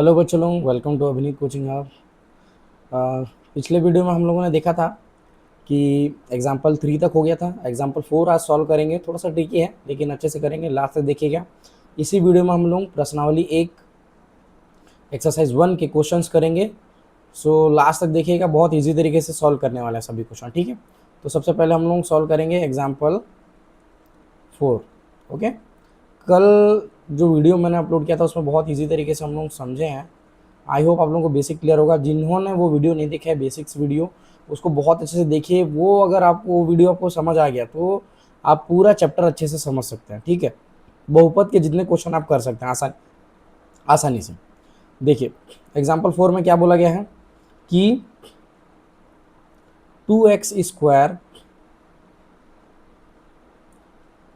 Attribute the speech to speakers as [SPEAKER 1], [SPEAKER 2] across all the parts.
[SPEAKER 1] Hello बच्चों लोग, welcome to अभिनीत कोचिंग हब। पिछले वीडियो में हम लोगों ने देखा था कि एग्जाम्पल 3 तक हो गया था। एग्जाम्पल 4 आज सॉल्व करेंगे। थोड़ा सा ट्रिकी है लेकिन अच्छे से करेंगे, लास्ट तक देखिएगा। इसी वीडियो में हम लोग प्रश्नावली 1 एक्सरसाइज 1 के क्वेश्चंस करेंगे। सो लास्ट तक देखिएगा, बहुत ईजी तरीके से सॉल्व करने वाले हैं सभी क्वेश्चन, ठीक है। तो सबसे पहले हम लोग सॉल्व करेंगे एग्जाम्पल 4। ओके, कल जो वीडियो मैंने अपलोड किया था उसमें बहुत ईजी तरीके से हम लोग समझे हैं। आई होप आप लोगों को बेसिक क्लियर होगा। जिन्होंने वो वीडियो नहीं देखा है, बेसिक्स वीडियो, उसको बहुत अच्छे से देखिए। वो अगर आपको वो वीडियो आपको समझ आ गया तो आप पूरा चैप्टर अच्छे से समझ सकते हैं, ठीक है। बहुपद के जितने क्वेश्चन आप कर सकते हैं आसानी से। देखिए एग्जाम्पल 4 में क्या बोला गया है कि 2x²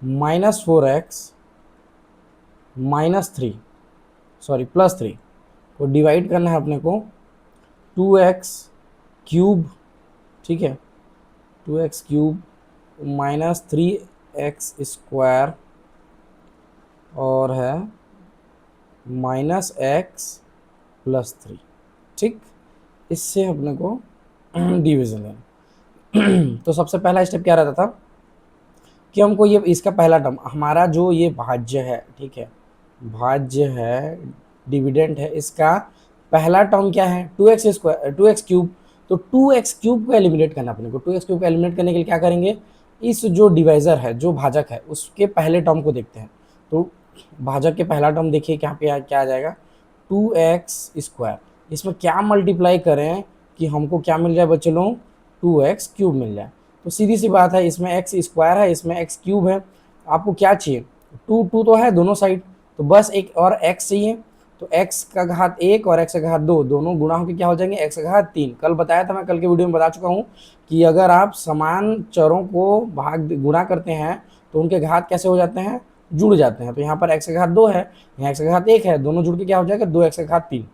[SPEAKER 1] -4x +3 को डिवाइड करना है अपने को 2x³ ठीक है, 2x³ -3x² और है -x +3, ठीक। इससे अपने को डिवीजन लेना। तो सबसे पहला स्टेप क्या रहता था कि हमको ये इसका पहला टर्म, हमारा जो ये भाज्य है, ठीक है, भाज्य है, डिविडेंड है, इसका पहला टर्म क्या है 2x², तो 2x³ को एलिमिनेट करना अपने को। 2x³ को एलिमिनेट करने के लिए क्या करेंगे, इस जो डिवाइजर है, जो भाजक है, उसके पहले टर्म को देखते हैं। तो भाजक के पहला टर्म देखिए क्या पे क्या आ जाएगा 2x²। इसमें क्या मल्टीप्लाई करें कि हमको क्या मिल जाए बच्चे लोग, 2x³ मिल जाए। तो सीधी सी बात है, इसमें x² है, इसमें x³ है। आपको क्या चाहिए, 2 तो है दोनों साइड, तो बस एक और x चाहिए। तो x का घात 1 और x का घात 2 दोनों गुणा होकर क्या हो जाएंगे, x का घात 3। कल बताया था, मैं कल के वीडियो में बता चुका हूँ कि अगर आप समान चरों को भाग गुणा करते हैं तो उनके घात कैसे हो जाते हैं, जुड़ जाते हैं। तो यहाँ पर x का घात 2 है, यहाँ x का घात 1 है, दोनों जुड़ के क्या हो जाएगा 2x का घात 3।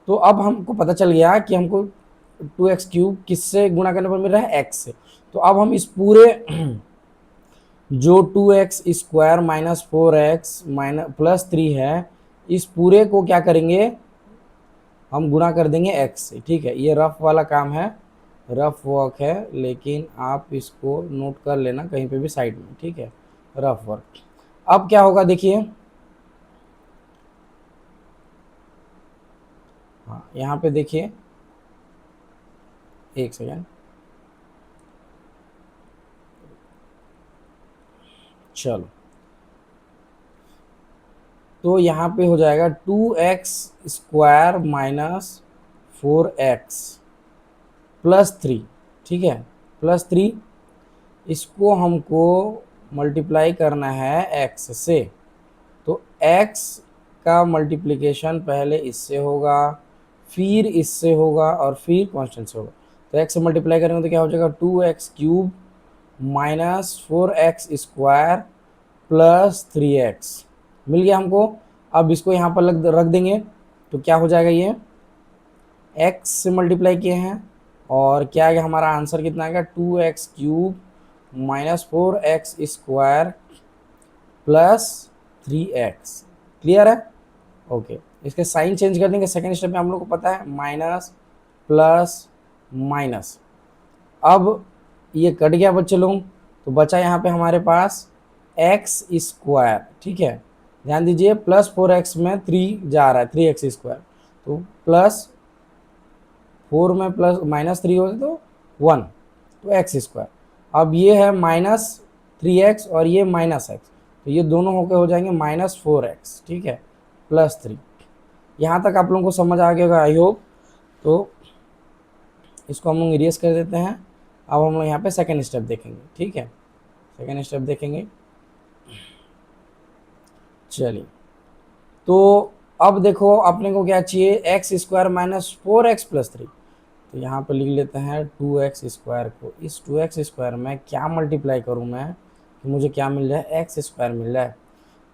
[SPEAKER 1] तो अब हमको पता चल गया कि हमको 2x³ किससे गुणा करने पर मिल रहा है, x से। तो अब हम इस पूरे जो 2x² -4x +3 है, इस पूरे को क्या करेंगे, हम गुणा कर देंगे x से, ठीक है। ये रफ वाला काम है, रफ वर्क है, लेकिन आप इसको नोट कर लेना कहीं पे भी साइड में, ठीक है, रफ वर्क। अब क्या होगा देखिए, हाँ यहाँ पे देखिए, एक सेकेंड, चलो। तो यहाँ पे हो जाएगा 2x² -4x +3, ठीक है, +3। इसको हमको मल्टीप्लाई करना है x से। तो x का मल्टीप्लिकेशन पहले इससे होगा, फिर इससे होगा और फिर कांस्टेंट से होगा। तो x से मल्टीप्लाई करेंगे तो क्या हो जाएगा 2x³ -4x² +3x मिल गया हमको। अब इसको यहाँ पर रख देंगे तो क्या हो जाएगा, ये x से मल्टीप्लाई किए हैं और क्या आ गया हमारा आंसर, कितना आएगा 2x³ -4x² +3x। क्लियर है, ओके। इसके साइन चेंज कर देंगे। सेकेंड स्टेप में हम लोग को पता है माइनस प्लस माइनस। अब ये कट गया बच्चे लोग, तो बचा यहाँ पे हमारे पास x², ठीक है। ध्यान दीजिए +4x में 3 जा रहा है, 3x², तो +4 में -3 हो तो 1, तो x²। अब ये है -3x और ये -x, तो ये दोनों होके हो जाएंगे -4x, ठीक है, +3। यहाँ तक आप लोगों को समझ आ गया होगा आई होप। तो इसको हम लोग इरेज कर देते हैं। अब हम लोग यहाँ पे सेकेंड स्टेप देखेंगे, ठीक है, सेकेंड स्टेप देखेंगे। चलिए, तो अब देखो अपने को क्या चाहिए, x² -4x +3। तो यहाँ पर लिख लेते हैं 2x² को। इस 2x² में क्या मल्टीप्लाई करूँ मैं कि मुझे क्या मिल जाए, x² मिल जाए।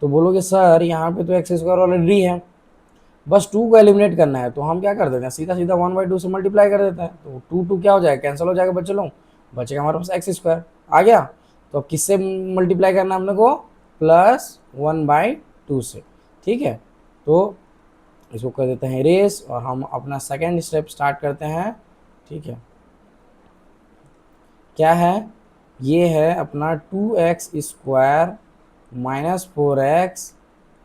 [SPEAKER 1] तो बोलोगे सर यहाँ पे तो x² ऑलरेडी है, बस 2 को एलिमिनेट करना है। तो हम क्या कर देते हैं, सीधा सीधा 1/2 से मल्टीप्लाई कर देते हैं। तो 2 क्या हो जाएगा, कैंसिल हो जाएगा बच्चे लोग, बचेगा हमारे पास x² आ गया। तो अब किससे मल्टीप्लाई करना है हमने को, +1/2 से, ठीक है। तो इसको कर देते हैं इरेज और हम अपना सेकेंड स्टेप स्टार्ट करते हैं। ठीक है, क्या है, ये है अपना 2x² माइनस 4x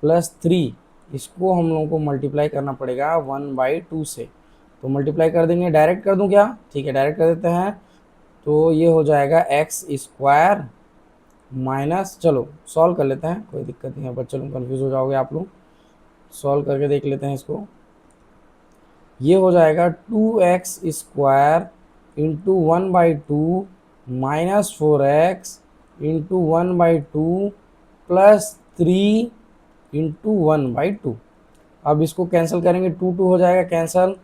[SPEAKER 1] प्लस 3। इसको हम लोगों को मल्टीप्लाई करना पड़ेगा 1/2 से। तो मल्टीप्लाई कर देंगे, डायरेक्ट कर दूं क्या? ठीक है, डायरेक्ट कर देते हैं। तो ये हो जाएगा x² माइनस, चलो सॉल्व कर लेते हैं, कोई दिक्कत नहीं है पर चलो कंफ्यूज हो जाओगे आप लोग, सॉल्व करके देख लेते हैं इसको। ये हो जाएगा 2x² into 1/2 minus 4x into 1/2 plus 3 into 1/2। अब इसको कैंसिल करेंगे, 2 हो जाएगा कैंसिल,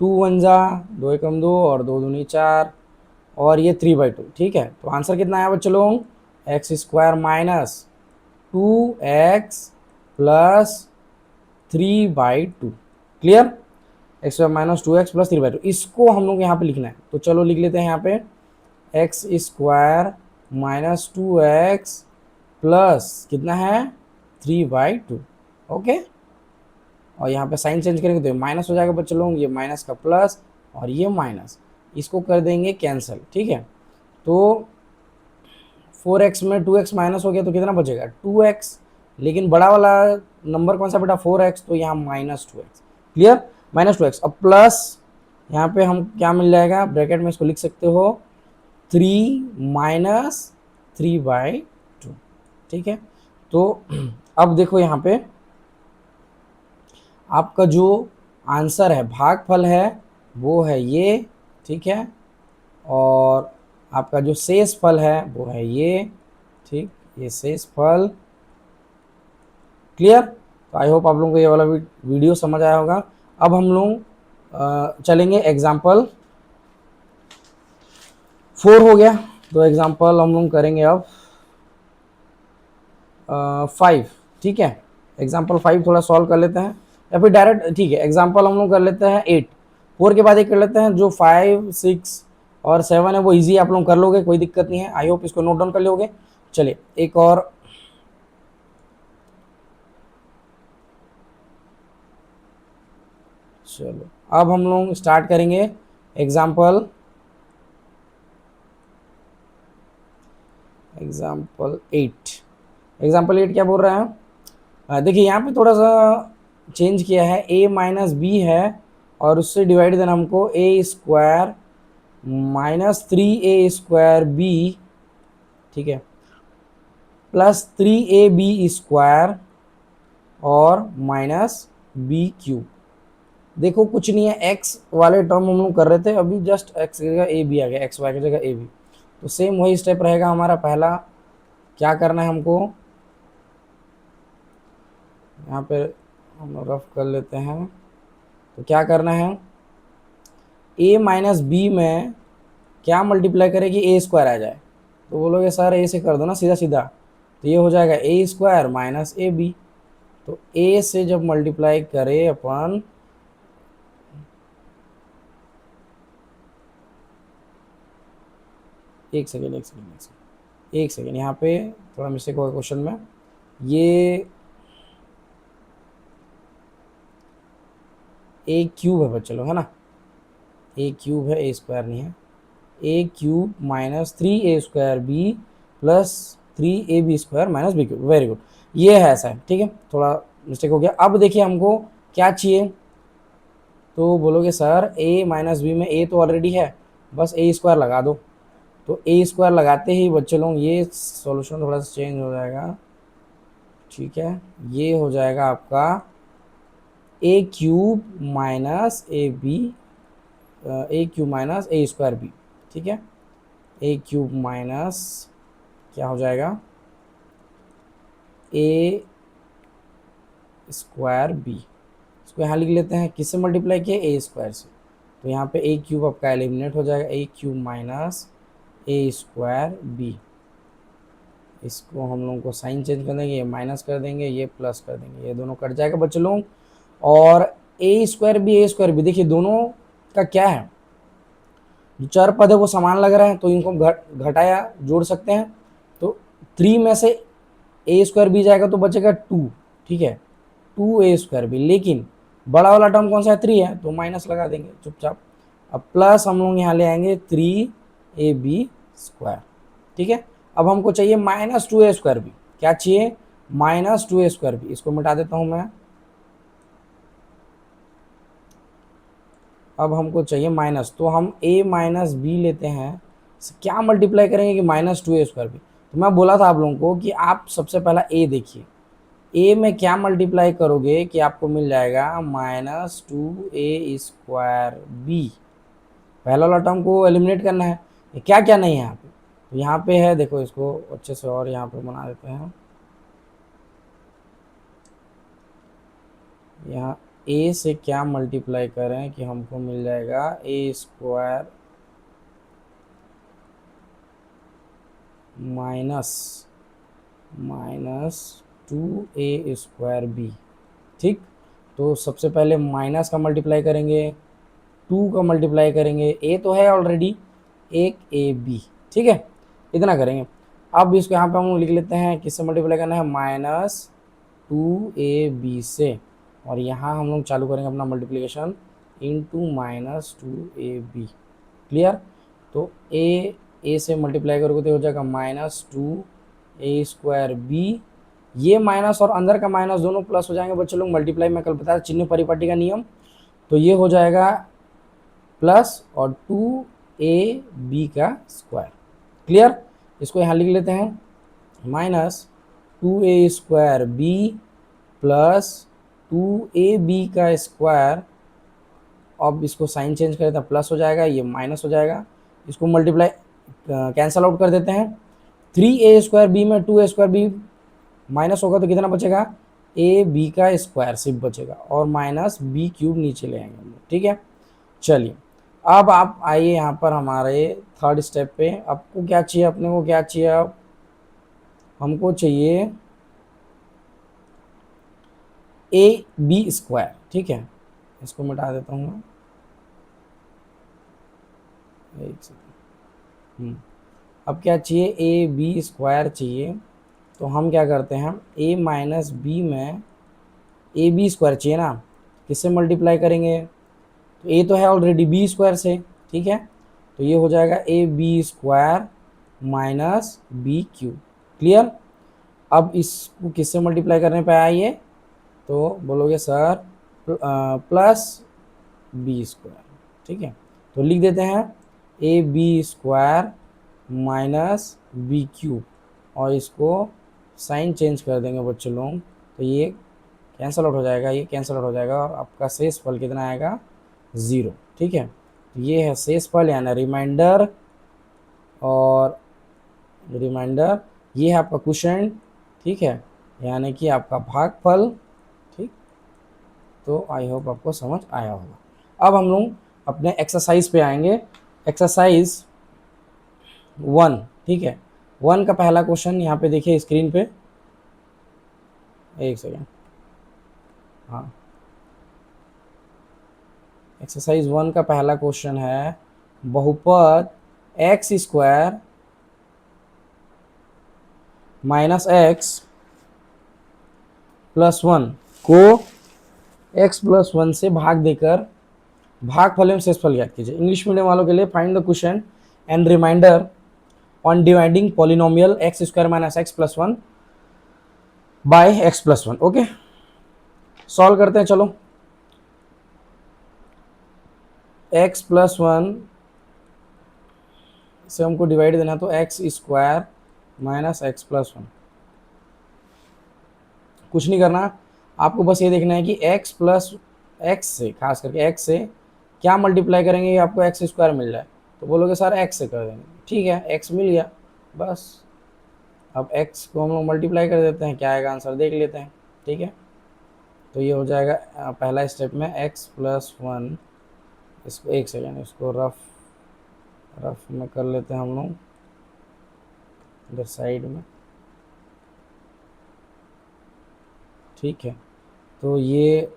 [SPEAKER 1] 2 1 जा 2 एकम 2 और 2 दूनी 4 और ये 3/2। ठीक है, तो आंसर कितना आया बच्चों लोग? x² minus 2x plus 3/2। Clear? x² minus 2x plus 3/2, इसको हम लोग यहाँ पे लिखना है। तो चलो लिख लेते हैं यहाँ पे x² माइनस 2x प्लस कितना है 3/2। ओके, और यहाँ पे साइन चेंज करेंगे तो ये माइनस हो जाएगा बच्चों लोग, ये माइनस का प्लस और ये माइनस, इसको कर देंगे कैंसिल। ठीक है, तो 4x में 2x माइनस हो गया तो कितना बचेगा 2x, लेकिन बड़ा वाला नंबर कौन सा बेटा 4x, तो यहाँ -2x। क्लियर? -2x। अब प्लस यहाँ पे हम क्या मिल जाएगा, ब्रैकेट में इसको लिख सकते हो 3 माइनस 3/2। ठीक है, तो अब देखो यहाँ पे आपका जो आंसर है, भागफल है, वो है ये। ठीक है, और आपका जो शेष फल है वो है ये। ठीक, ये शेष फल। क्लियर? तो आई होप आप लोगों को ये वाला वीडियो समझ आया होगा। अब हम लोग चलेंगे एग्जाम्पल 4 हो गया, तो एग्जाम्पल हम लोग करेंगे अब 5। ठीक है, एग्जाम्पल 5 थोड़ा सॉल्व कर लेते हैं या फिर डायरेक्ट, ठीक है एग्जाम्पल हम लोग कर लेते हैं 8। 4 के बाद एक कर लेते हैं, जो 5 6 और 7 है वो इजी आप लोग कर लोगे, कोई दिक्कत नहीं है। आई होप इसको नोट डाउन कर लोगे। चलिए एक और चलो अब हम लोग स्टार्ट करेंगे एग्जाम्पल 8। एग्जाम्पल 8 क्या बोल रहा है, देखिए यहाँ पे थोड़ा सा चेंज किया है, a माइनस बी है और उससे डिवाइड देना हमको a² माइनस 3a² b, ठीक है, प्लस 3ab² और माइनस b³। देखो कुछ नहीं है, x वाले टर्म हम लोग कर रहे थे अभी, जस्ट x की जगह ab आ गया, xy की जगह ab। तो सेम वही स्टेप रहेगा हमारा। पहला क्या करना है हमको, यहाँ पे हम रफ कर लेते हैं, तो क्या करना है, a माइनस बी में क्या मल्टीप्लाई करें कि a² आ जाए, तो बोलोगे सर a से कर दो ना सीधा सीधा, तो ये हो जाएगा a² माइनस ab। तो a से जब मल्टीप्लाई करें अपन, एक सेकेंड यहाँ पे थोड़ा मिस्टेक होगा क्वेश्चन में, ये a³ है बच्चों लोग, है ना, a³ है, a² नहीं है। a³ minus 3a² b plus 3ab² minus b³। Very good, ये है ऐसा है। ठीक है, थोड़ा मिस्टेक हो गया। अब देखिए हमको क्या चाहिए, तो बोलोगे सर a माइनस बी में a तो ऑलरेडी है, बस a² लगा दो। तो a² लगाते ही बच्चे लोग ये सॉल्यूशन थोड़ा सा चेंज हो जाएगा। ठीक है, ये हो जाएगा आपका a³ minus a³ minus a² b। ठीक है, a³ माइनस क्या हो जाएगा a² b। इसको यहाँ लिख लेते हैं, किससे मल्टीप्लाई किया, a² से। तो यहाँ पे a³ आपका एलिमिनेट हो जाएगा, a³ माइनस a² b। इसको हम लोगों को साइन चेंज कर देंगे, ये माइनस कर देंगे, ये प्लस कर देंगे, ये दोनों कट जाएगा बच्चे लोग। और a² b देखिए दोनों का क्या है, जो चर पद है वो समान लग रहा है, तो इनको घटाया जोड़ सकते हैं। तो 3 में से a² b जाएगा तो बचेगा 2। ठीक है, 2a² भी, लेकिन बड़ा वाला टर्म कौन सा है, 3 है, तो माइनस लगा देंगे चुपचाप। अब प्लस हम लोग यहाँ ले आएंगे 3ab²। ठीक है, अब हमको चाहिए -2a² भी। क्या चाहिए, -2a² भी। इसको मिटा देता हूं मैं। अब हमको चाहिए माइनस, तो हम a माइनस बी लेते हैं। क्या मल्टीप्लाई करेंगे कि -2a² भी। तो मैं बोला था आप लोगों को कि आप सबसे पहला a देखिए, a में क्या मल्टीप्लाई करोगे कि आपको मिल जाएगा -2a²b। पहला वाला टर्म को एलिमिनेट करना है। क्या क्या नहीं है यहाँ पे, तो यहाँ पे है, देखो इसको अच्छे से और यहाँ पे बना देते हैं। यहाँ a से क्या मल्टीप्लाई करें कि हमको मिल जाएगा a² -2a²b। ठीक, तो सबसे पहले माइनस का मल्टीप्लाई करेंगे, 2 का मल्टीप्लाई करेंगे, a तो है ऑलरेडी, एक ab। ठीक है, इतना करेंगे। अब इसको यहाँ पे हम लिख लेते हैं, किससे मल्टीप्लाई करना है, -2ab से, और यहाँ हम लोग चालू करेंगे अपना मल्टीप्लिकेशन इंटू -2ab। क्लियर, तो a से मल्टीप्लाई करोगे तो हो जाएगा -2a²b। ये माइनस और अंदर का माइनस दोनों प्लस हो जाएंगे बच्चे लोग, मल्टीप्लाई में कल बताया चिन्ह परिपाटी का नियम। तो ये हो जाएगा प्लस और 2ab²। क्लियर, इसको यहाँ लिख लेते हैं, -2a²b प्लस 2ab²। अब इसको साइन चेंज करें तो प्लस हो जाएगा, ये माइनस हो जाएगा। इसको मल्टीप्लाई कैंसल आउट कर देते हैं। 3a²b में 2a²b माइनस होगा तो कितना बचेगा, ab² सिर्फ बचेगा, और -b³ नीचे ले आएंगे हम लोग। ठीक है, चलिए अब आप आइए यहाँ पर हमारे थर्ड स्टेप पे। आपको क्या चाहिए, अपने को क्या चाहिए, अब हमको चाहिए ab²। ठीक है, इसको मिटा देता हूँ मैं, एक सेकंड। अब क्या चाहिए, ab² चाहिए। तो हम क्या करते हैं, a माइनस बी में ab² चाहिए ना, किससे मल्टीप्लाई करेंगे, तो a तो है ऑलरेडी b² से। ठीक है, तो ये हो जाएगा ab² माइनस b³। क्लियर, अब इसको किससे मल्टीप्लाई करने पे आया ये, तो बोलोगे सर प्लस b²। ठीक है, तो लिख देते हैं ab² माइनस b³, और इसको साइन चेंज कर देंगे बच्चे लोग, तो ये कैंसल आउट हो जाएगा, ये कैंसल आउट हो जाएगा, और आपका शेष फल कितना आएगा, 0। ठीक है, तो ये है शेष फल यानी रिमाइंडर, और रिमाइंडर ये है आपका क्वोशिएंट। ठीक है, यानी कि आपका भागफल। ठीक, तो आई होप आपको समझ आया होगा। अब हम लोग अपने एक्सरसाइज पे आएंगे, एक्सरसाइज 1। ठीक है, 1 का पहला क्वेश्चन यहाँ पे देखिए स्क्रीन पे, एक सेकेंड। हाँ, एक्सरसाइज 1 का पहला क्वेश्चन है, बहुपद x² माइनस x प्लस 1 को x प्लस 1 से भाग देकर भागफल एवं शेषफल ज्ञात कीजिए। इंग्लिश मीडियम वालों के लिए find the quotient and remainder on dividing polynomial x² minus x plus 1 by x plus 1। Okay, solve करते हैं, चलो। x प्लस 1 से हमको डिवाइड देना, तो x² माइनस x प्लस 1। कुछ नहीं करना, आपको बस ये देखना है कि x प्लस x से, खास करके x से क्या मल्टीप्लाई करेंगे कि आपको x² मिल जाए। तो बोलोगे सर x से कर देंगे, ठीक है, x मिल गया बस। अब x को हम लोग मल्टीप्लाई कर देते हैं, क्या आएगा आंसर देख लेते हैं। ठीक है, तो ये हो जाएगा पहला स्टेप में x प्लस 1। इसको एक सेकेंड, इसको रफ में कर लेते हैं हम लोग इधर साइड में। ठीक है, तो ये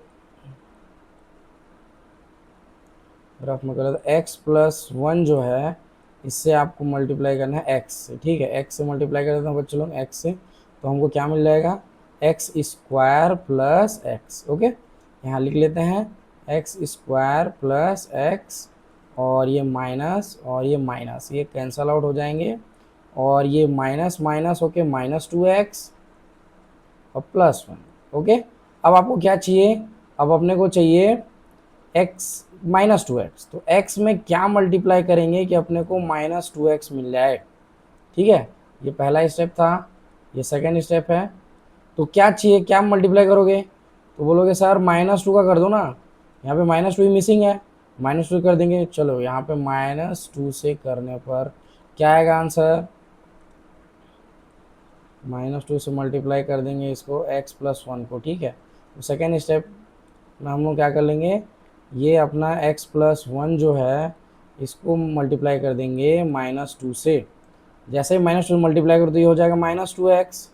[SPEAKER 1] रफ में कर लेते हैं। x प्लस 1 जो है इससे आपको मल्टीप्लाई करना है x से। ठीक है, x से मल्टीप्लाई कर देते हैं बच्चे लोग, x से, तो हमको क्या मिल जाएगा, x square plus x. Okay, यहाँ लिख लेते हैं एक्स स्क्वायर प्लस एक्स, और ये माइनस और ये माइनस, ये कैंसल आउट हो जाएंगे, और ये माइनस माइनस होके -2x और +1। ओके, अब आपको क्या चाहिए, अब अपने को चाहिए x -2x, तो x में क्या मल्टीप्लाई करेंगे कि अपने को -2x मिल जाए। ठीक है, ये पहला स्टेप था, ये सेकंड स्टेप है। तो क्या चाहिए, क्या मल्टीप्लाई करोगे, तो बोलोगे सर -2 का कर दो ना, यहाँ पे -2 ही मिसिंग है, -2 कर देंगे। चलो यहाँ पे -2 से करने पर क्या आएगा आंसर, -2 से मल्टीप्लाई कर देंगे इसको x + 1 को। ठीक है, तो सेकेंड स्टेप में हम लोग क्या कर लेंगे, ये अपना x + 1 जो है इसको मल्टीप्लाई कर देंगे -2 से। जैसे ही -2 मल्टीप्लाई करो तो ये हो जाएगा -2x,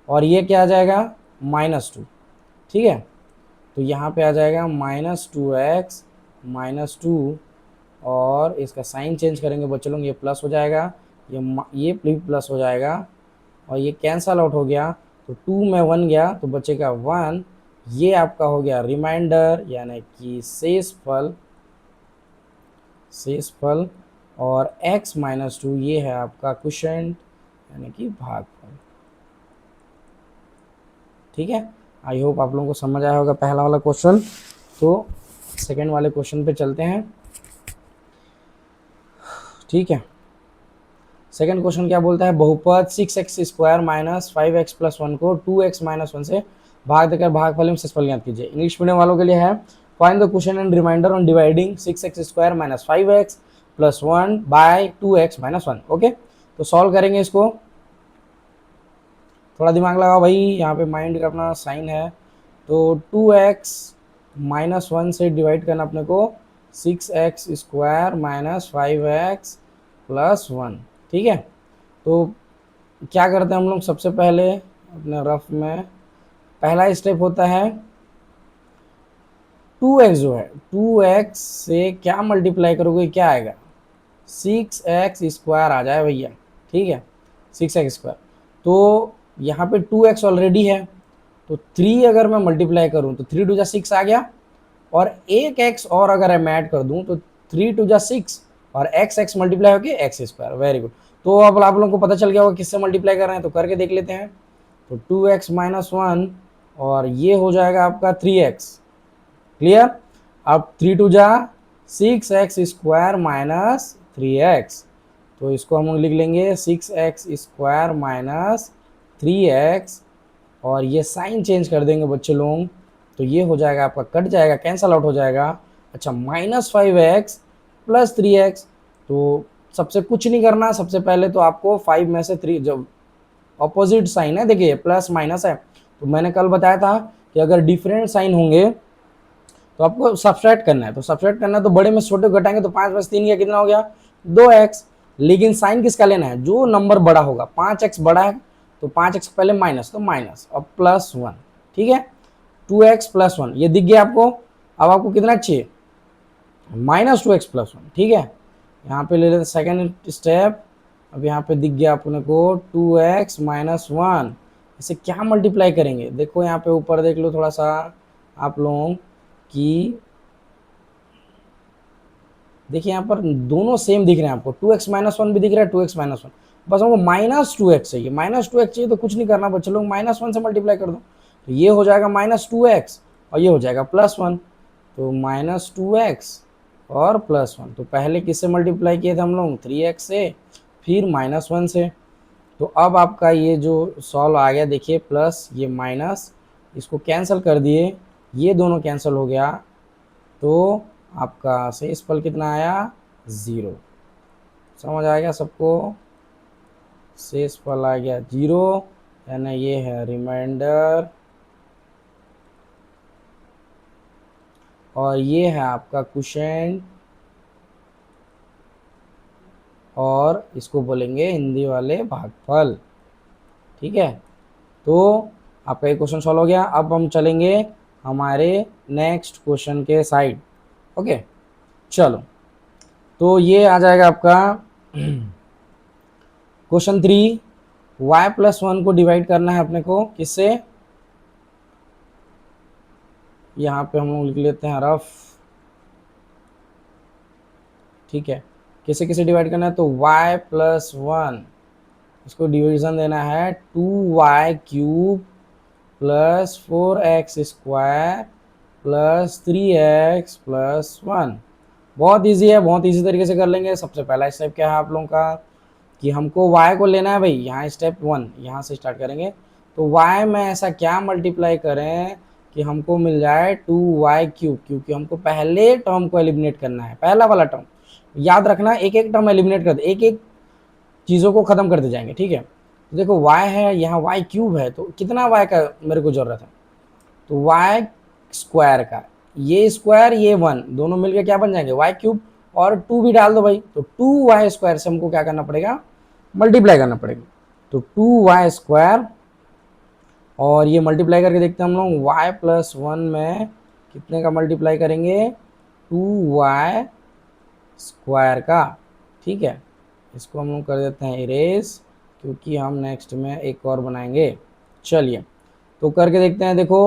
[SPEAKER 1] और ये क्या आ जाएगा -2। ठीक है, तो यहाँ पे आ जाएगा -2x -2, और इसका साइन चेंज करेंगे बच्चों लोग, ये प्लस हो जाएगा, ये प्लस हो जाएगा, और ये कैंसल आउट हो गया, तो 2 में 1 गया तो बचेगा 1। ये आपका हो गया रिमाइंडर, यानी कि शेषफल, और x -2 ये है आपका क्वोशिएंट यानी कि भागफल। ठीक है, आई होप आप लोगों को समझ आया होगा पहला वाला क्वेश्चन। तो सेकेंड वाले क्वेश्चन पे चलते हैं। ठीक है, सेकंड क्वेश्चन क्या बोलता है, बहुपद 6x² - 5x + 1 को 2x - 1 से भाग देकर भागफल में शेषफल ज्ञात कीजिए। इंग्लिश मीडियम वालों के लिए है, find the quotient and remainder on dividing 6x² - 5x + 1 by 2x - 1। Okay, तो सॉल्व करेंगे इसको, थोड़ा दिमाग लगाओ भाई, यहाँ पे माइंड का अपना साइन है। तो 2x - 1 से डिवाइड करना अपने को 6x² - 5x + 1। ठीक है, तो क्या करते हैं हम लोग, सबसे पहले अपने रफ में पहला स्टेप होता है 2x जो है 2x से क्या मल्टीप्लाई करोगे, क्या आएगा 6x² आ जाए भैया। ठीक है, 6x², तो यहाँ पे 2x ऑलरेडी है, तो 3 अगर मैं मल्टीप्लाई करूँ तो 3 × 2 = 6 आ गया, और एक x और अगर मैं ऐड कर दूं तो 3 × 2 = 6, और x मल्टीप्लाई होके x²। वेरी गुड, तो अब आप लोगों को पता चल गया होगा किससे मल्टीप्लाई कर रहे हैं, तो करके देख लेते हैं। तो 2x - 1, और ये हो जाएगा आपका 3x। क्लियर, अब 3 × 2 = 6x² - 3x, तो इसको हम लोग लिख लेंगे 6x² - 3x, और ये साइन चेंज कर देंगे बच्चे लोग, तो ये हो जाएगा आपका, कट जाएगा, कैंसल आउट हो जाएगा। अच्छा, -5x + 3x, तो सबसे कुछ नहीं करना, सबसे पहले तो आपको 5 में से 3, जब ऑपोजिट साइन है देखिए प्लस माइनस है, तो मैंने कल बताया था कि अगर डिफरेंट साइन होंगे तो आपको सब्सट्रैक्ट करना है, तो सब्सट्रैक्ट करना है तो बड़े में छोटे घटाएंगे, तो 5 में से 3 गया, कितना हो गया 2x। लेकिन साइन किसका लेना है, जो नंबर बड़ा होगा, 5x बड़ा है तो 5x पहले माइनस, तो माइनस और +1। ठीक है, 2x + 1 ये दिख गया आपको। अब आपको कितना चाहिए, -2x + 1। ठीक है, यहाँ पे ले लेते सेकेंड स्टेप। अब यहाँ पे दिख गया अपने को 2x - 1, इसे क्या मल्टीप्लाई करेंगे, देखो यहाँ पे ऊपर देख लो थोड़ा सा आप लोगों की, देखिए यहाँ पर दोनों सेम दिख रहे हैं आपको, 2x - 1 भी दिख रहा है, 2x - 1, बस हमको -2x चाहिए। -2x चाहिए तो कुछ नहीं करना बच्चे लोग, -1 से मल्टीप्लाई कर दो, तो ये हो जाएगा -2x, और ये हो जाएगा +1, तो -2x और +1। तो पहले किससे मल्टीप्लाई किए थे हम लोग, 3x से, फिर -1 से। तो अब आपका ये जो सॉल्व आ गया, देखिए प्लस ये माइनस, इसको कैंसिल कर दिए, ये दोनों कैंसिल हो गया, तो आपका शेषफल कितना आया 0। समझ आ गया सबको, शेषफल आ गया 0, यानी ये है रिमाइंडर, और ये है आपका क्वोशिएंट, और इसको बोलेंगे हिंदी वाले भागफल। ठीक है, तो आपका एक क्वेश्चन सॉल्व हो गया। अब हम चलेंगे हमारे नेक्स्ट क्वेश्चन के साइड। ओके, चलो, तो ये आ जाएगा आपका क्वेश्चन 3, y + 1 को डिवाइड करना है अपने को किससे, यहाँ पे हम लोग लिख लेते हैं रफ, ठीक है। किसे किसे डिवाइड करना है, तो y प्लस वन, इसको डिवीजन देना है 2y cube plus 4x square plus 3x plus one. बहुत इजी है, बहुत इजी तरीके से कर लेंगे। सबसे पहला स्टेप क्या है आप लोगों का, कि हमको y को लेना है भाई। यहाँ स्टेप वन, यहाँ से स्टार्ट करेंगे। तो y में ऐसा क्या मल्टीप्लाई करें कि हमको मिल जाए 2y क्यूब, क्योंकि हमको पहले टर्म को एलिमिनेट करना है, पहला वाला टर्म। याद रखना, एक एक टर्म एलिमिनेट कर दे, एक एक चीज़ों को ख़त्म करते जाएंगे, ठीक है। तो देखो y है, यहाँ y क्यूब है, तो कितना y का मेरे को ज़रूरत है, तो y स्क्वायर का, ये स्क्वायर ये वन, दोनों मिलके क्या बन जाएंगे y क्यूब, और 2 भी डाल दो भाई, तो 2y स्क्वायर से हमको क्या करना पड़ेगा, मल्टीप्लाई करना पड़ेगा। तो 2y स्क्वायर, और ये मल्टीप्लाई करके देखते हैं हम लोग, y प्लस वन में कितने का मल्टीप्लाई करेंगे, 2y स्क्वायर का, ठीक है। इसको हम लोग कर देते हैं इरेज, क्योंकि हम नेक्स्ट में एक और बनाएंगे। चलिए तो करके देखते हैं। देखो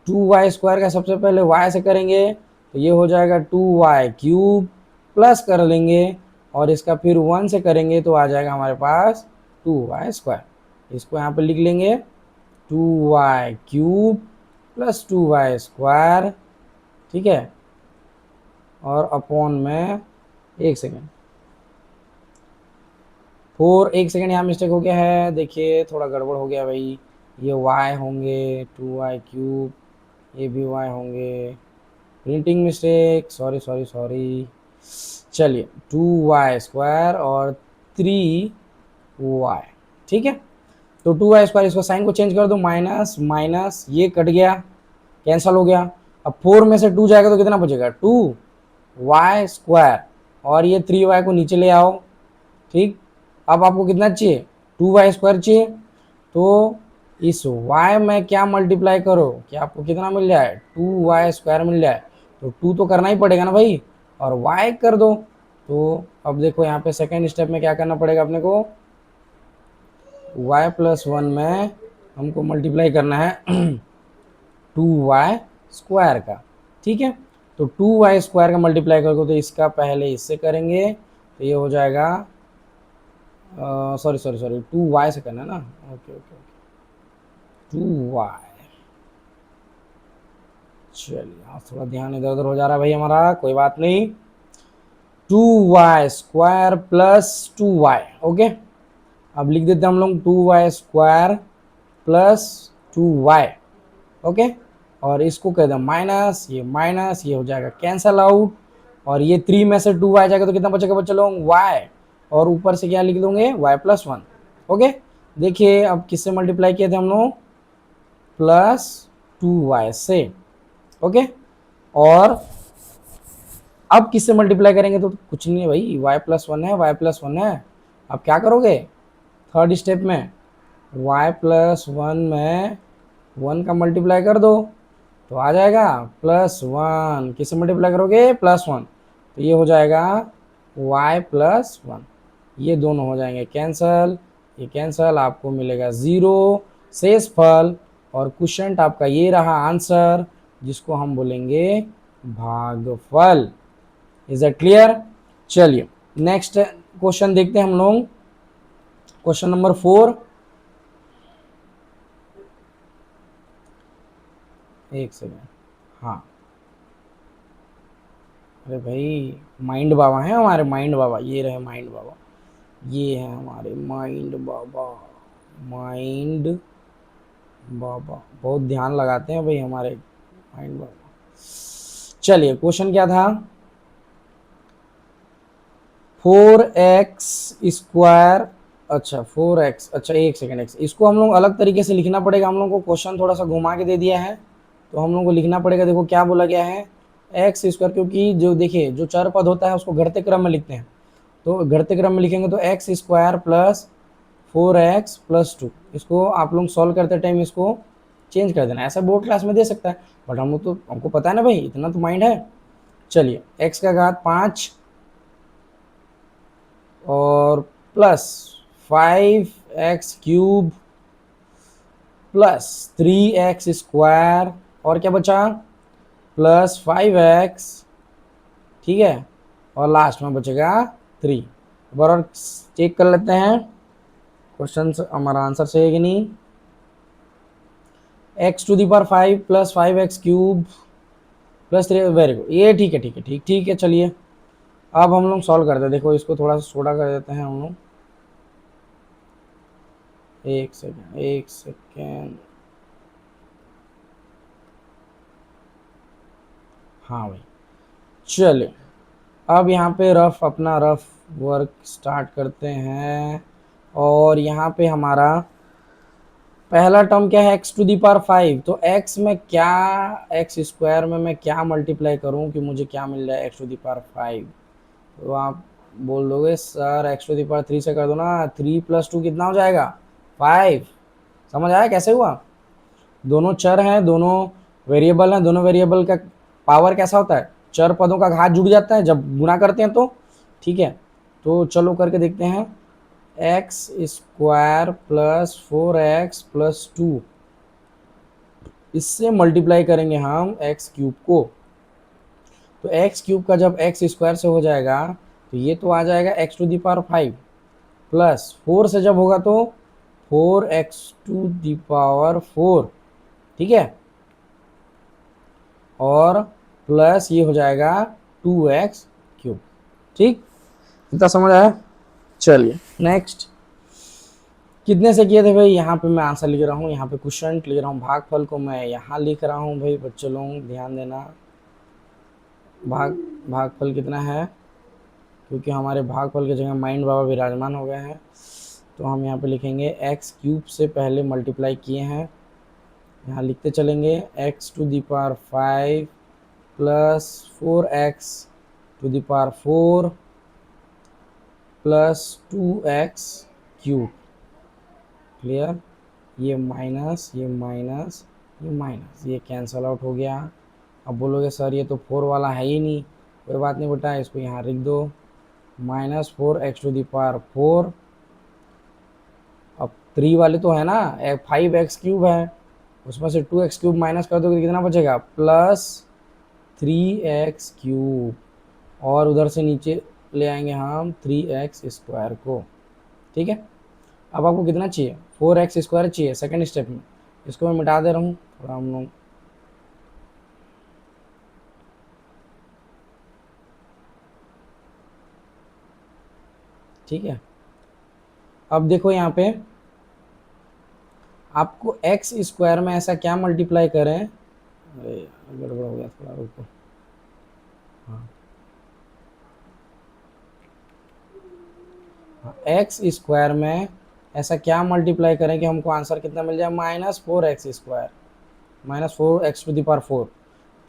[SPEAKER 1] 2y स्क्वायर का सबसे पहले y से करेंगे, तो ये हो जाएगा 2y क्यूब, प्लस कर लेंगे, और इसका फिर 1 से करेंगे तो आ जाएगा हमारे पास 2y स्क्वायर। इसको यहाँ पे लिख लेंगे 2y cube plus 2y square, ठीक है। और अपॉन में, एक सेकेंड, एक सेकेंड यहाँ मिस्टेक हो गया है, देखिए थोड़ा गड़बड़ हो गया भाई। ये y होंगे 2y क्यूब, ये भी y होंगे, printing mistake, sorry sorry sorry. चलिए 2y स्क्वायर और 3y, ठीक है। तो 2y स्क्वायर, इसको साइन को चेंज कर दो, माइनस माइनस, ये कट गया, कैंसल हो गया। अब 4 में से 2 जाएगा तो कितना बचेगा, 2y स्क्वायर, और ये 3y को नीचे ले आओ, ठीक। अब आपको कितना चाहिए, 2y स्क्वायर चाहिए, तो इस y में क्या मल्टीप्लाई करो कि आपको कितना मिल जाए, 2y स्क्वायर मिल जाए। तो 2 तो करना ही पड़ेगा ना भाई, और y कर दो। तो अब देखो यहाँ पे सेकेंड स्टेप में क्या करना पड़ेगा अपने को, y प्लस वन में हमको मल्टीप्लाई करना है 2y स्क्वायर का, ठीक है। तो 2y स्क्वायर का मल्टीप्लाई करोगे तो इसका पहले इससे करेंगे, तो ये हो जाएगा, सॉरी सॉरी सॉरी, 2y से करना है ना, ओके ओके ओके, 2y। चलिए हाँ, थोड़ा ध्यान इधर उधर हो जा रहा है भाई हमारा, कोई बात नहीं। 2y square plus 2y, okay. अब लिख देते हैं हम लोग 2y square plus 2y, okay. और इसको कह दें माइनस, ये हो जाएगा कैंसल आउट, और ये 3 में से 2y जाएगा तो कितना बचेगा बच्चे लोग, y, और ऊपर से क्या लिख दोगे, y प्लस वन, ओके। देखिए अब किससे मल्टीप्लाई किए थे हम लोग, प्लस 2y से, ओके। और अब किससे मल्टीप्लाई करेंगे, तो कुछ नहीं है भाई, y प्लस वन है, y प्लस वन है। अब क्या करोगे, थर्ड स्टेप में y प्लस वन में 1 का मल्टीप्लाई कर दो, तो आ जाएगा प्लस वन, किससे मल्टीप्लाई करोगे, प्लस वन, तो ये हो जाएगा y प्लस वन। ये दोनों हो जाएंगे कैंसल, ये कैंसल, आपको मिलेगा 0 शेष फल, और क्वेश्चन आपका ये रहा आंसर, जिसको हम बोलेंगे भागफल। Is that clear. चलिए नेक्स्ट क्वेश्चन देखते हैं हम लोग, क्वेश्चन नंबर 4। एक सेकेंड, हाँ, अरे भाई माइंड बाबा है हमारे, माइंड बाबा, ये रहे माइंड बाबा, ये है हमारे माइंड बाबा। माइंड बाबा बहुत ध्यान लगाते हैं भाई हमारे माइंड बाबा। चलिए क्वेश्चन क्या था, 4x स्क्वायर, अच्छा 4x, अच्छा एक सेकेंड, x, इसको हम लोग अलग तरीके से लिखना पड़ेगा। हम लोग को क्वेश्चन थोड़ा सा घुमा के दे दिया है, तो हम लोग को लिखना पड़ेगा। देखो क्या बोला गया है, एक्स स्क्वायर, क्योंकि जो देखिए जो चर पद होता है उसको घटते क्रम में लिखते हैं, तो घटते क्रम में लिखेंगे तो x square plus 4x plus 2, इसको आप लोग सॉल्व करते टाइम इसको चेंज कर देना, ऐसा बोर्ड क्लास में दे सकता है, बट हम लोग तो, हमको पता है ना भाई, इतना तो माइंड है। चलिए x का घात 5 और plus 5x cube plus 3x square, और क्या बचा प्लस 5x, ठीक है, और लास्ट में बचेगा 3। बराबर चेक कर लेते हैं क्वेश्चन हमारा आंसर सही है कि नहीं। x⁵ plus 5x³ plus 3, very good, ये ठीक है, ठीक है, ठीक है। चलिए अब हम लोग सॉल्व करते हैं। देखो इसको थोड़ा सा छोटा कर देते हैं हम लोग। एक सेकेंड। हाँ भाई, चलिए अब यहाँ पे अपना रफ वर्क स्टार्ट करते हैं। और यहाँ पे हमारा पहला टर्म क्या है, x⁵ तो x में क्या, x² में मैं क्या मल्टीप्लाई करूँ कि मुझे क्या मिल जाए x⁵। तो आप बोल दोगे सर x⁵ से कर दो ना, 3 + 2 कितना हो जाएगा 5। समझ आया कैसे हुआ। दोनों चर हैं, दोनों वेरिएबल हैं, दोनों वेरिएबल का पावर कैसा होता है, चर पदों का घात जुड़ जाता है जब गुणा करते हैं तो, ठीक है। तो चलो करके देखते हैं। x² प्लस 4x प्लस 2, इससे मल्टीप्लाई करेंगे हम x³ को। तो x³ का जब x² से हो जाएगा तो ये तो आ जाएगा x⁵ प्लस 4 से जब होगा तो 4x⁴, ठीक है, और प्लस ये हो जाएगा 2x³, ठीक, इतना समझ आया। चलिए नेक्स्ट, कितने से किए थे भाई, यहाँ पे मैं आंसर लिख रहा हूँ, यहाँ पे क्वेश्चन लिख रहा हूँ, भागफल को मैं यहाँ लिख रहा हूँ भाई, बच्चों लोग ध्यान देना। भागफल कितना है, क्योंकि हमारे भागफल की जगह माइंड बाबा विराजमान हो गए हैं, तो हम यहाँ पे लिखेंगे x³ से पहले मल्टीप्लाई किए हैं, यहाँ लिखते चलेंगे x⁵ plus 4x⁴ plus 2x³, clear. ये माइनस, ये माइनस, ये माइनस, ये कैंसल आउट हो गया। अब बोलोगे सर ये तो 4 वाला है ही नहीं, कोई बात नहीं बेटा, इसको यहाँ लिख दो, -4x⁴। अब 3 वाले तो है ना, 5x³ है, उसमें से 2x³ माइनस कर दोगे तो कितना बचेगा, प्लस 3x³, और उधर से नीचे ले आएंगे हम 3x² को, ठीक है। अब आपको कितना चाहिए, 4x² चाहिए सेकंड स्टेप में, इसको मैं मिटा दे रहा हूँ थोड़ा हम लोग, ठीक है। अब देखो यहाँ पे आपको x² में ऐसा क्या मल्टीप्लाई करें, गड़बड़ हो गया थोड़ा, रुको, हाँ, x² में ऐसा क्या मल्टीप्लाई करें कि हमको आंसर कितना मिल जाए, -4x², -4x⁴।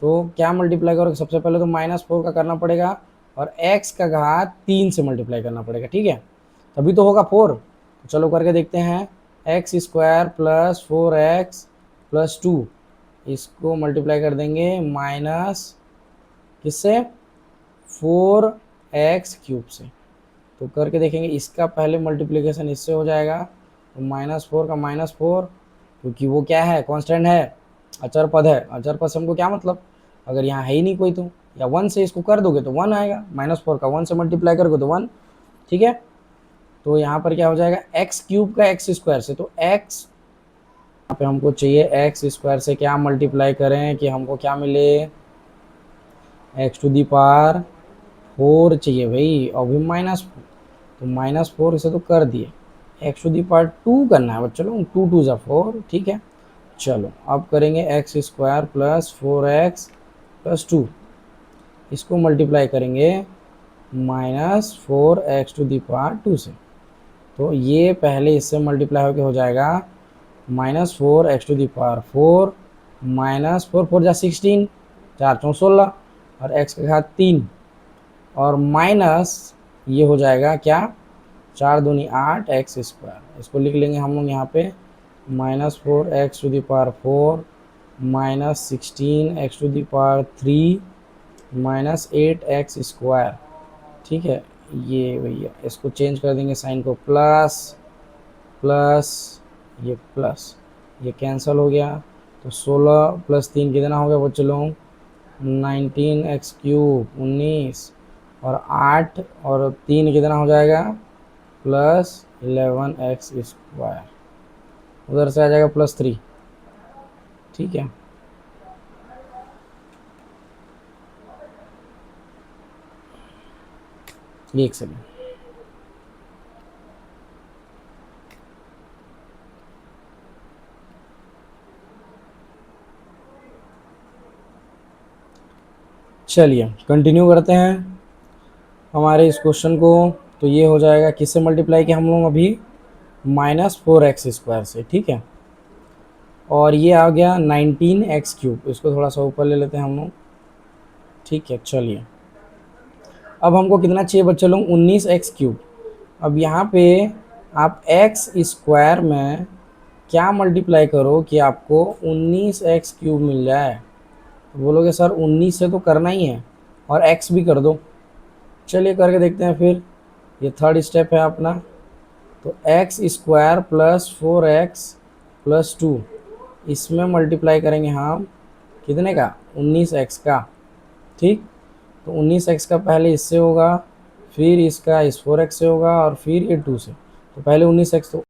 [SPEAKER 1] तो क्या मल्टीप्लाई करो, सबसे पहले तो -4 का करना पड़ेगा और x का घात 3 से मल्टीप्लाई करना पड़ेगा, ठीक है, तभी तो होगा 4। तो चलो करके देखते हैं, x² प्लस 4x प्लस 2, इसको मल्टीप्लाई कर देंगे माइनस किससे, 4x³ से। तो करके देखेंगे, इसका पहले मल्टीप्लिकेशन इससे हो जाएगा, तो -4 का -4, क्योंकि वो क्या है, कांस्टेंट है, अचर पद है, अचर पद से हमको क्या मतलब, अगर यहाँ है ही नहीं कोई तो, या 1 से इसको कर दोगे तो 1 आएगा, -4 का 1 से मल्टीप्लाई करोगे तो 1, ठीक है। तो यहाँ पर क्या हो जाएगा, x³ का x² से, तो x यहाँ पे हमको चाहिए x² से क्या मल्टीप्लाई करें कि हमको क्या मिले, x⁴ चाहिए भाई, और भी -4, तो -4 इसे तो कर दिए, x⁴ करना है बच्चों लोग, 2 2 4, ठीक है। चलो अब करेंगे x² प्लस 4x प्लस 2, इसको मल्टीप्लाई करेंगे -4x⁴ से, तो ये पहले इससे मल्टीप्लाई होकर हो जाएगा -4x⁴, -4 4 जा 16, 4 चौं 16, और x का घात 3, और माइनस ये हो जाएगा क्या, 4 दूनी 8 x², इसको लिख लेंगे हम लोग यहाँ पे -4x⁴ -16x⁴ -8x², ठीक है। ये भैया इसको चेंज कर देंगे साइन को, प्लस प्लस ये प्लस, ये कैंसिल हो गया, तो 16 + 3 कितना हो गया बच्चों लोग, 19x³ 19 और 8 और 3 कितना हो जाएगा प्लस 11x², उधर से आ जाएगा +3। ठीक है, एक सेकेंड। चलिए कंटिन्यू करते हैं हमारे इस क्वेश्चन को। तो ये हो जाएगा किससे मल्टीप्लाई किया हम लोग अभी, -4x² से। ठीक है, और ये आ गया 19x³, इसको थोड़ा सा ऊपर ले लेते हैं हम लोग। ठीक है, चलिए अब हमको कितना चाहिए बच्चे लोग, 19x³। अब यहाँ पे आप x² में क्या मल्टीप्लाई करो कि आपको 19x³ मिल जाए। तो बोलोगे सर 19 से तो करना ही है और x भी कर दो। चलिए करके देखते हैं फिर, ये थर्ड स्टेप है अपना। तो x² + 4x + 2, इसमें मल्टीप्लाई करेंगे हम कितने का, 19x का। ठीक, तो 19x का पहले इससे होगा, फिर इसका इस 4x से होगा और फिर ये 2 से। तो पहले 19x तो